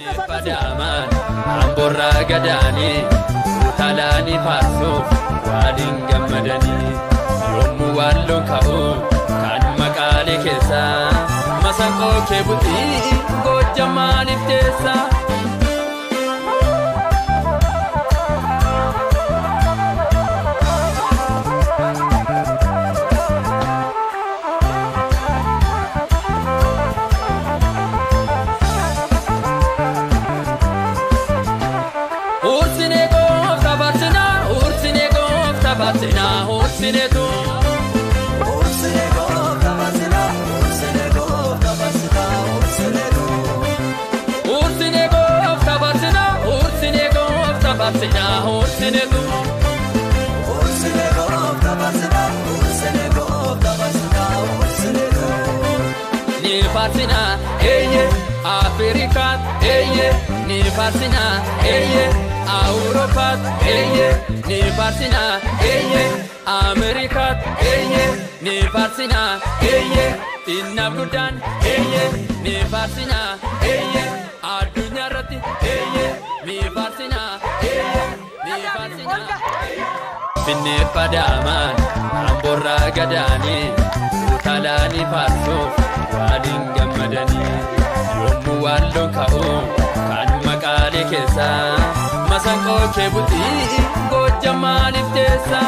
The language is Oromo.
Padaman amborra gadani talani farso wadin gammadani yomu wallon ka'u kan maqale kessa masaqo kebuti gojjaman iftesa Tabatina, Ursineto, Ursinego, Tabatina, Ursinego, Tabasina, Ursinego, Ursinego, Tabatina, Ursinego, Tabasina, Ursinego, Ursinego, Tabasina, Ursinego, Tabasina, Ursinego, Nifatina, Eye, Africa, Eye, Nifatina, Eye, Europa, Eye, Nifatina, Eye, America, Eye, Nifatina, Eye, Tinabrudan, Eye, Nifatina, Eye, Adunya Rati, Eye, Nifatina, Eye, Nifatina, Binne Padaman, Amborra Gadani, Talani Farso, Wadin Gammadani, Yomu Wallon Ka'u, Kan Maqale Kessa. Masaqo kebuti gojjaman iftesa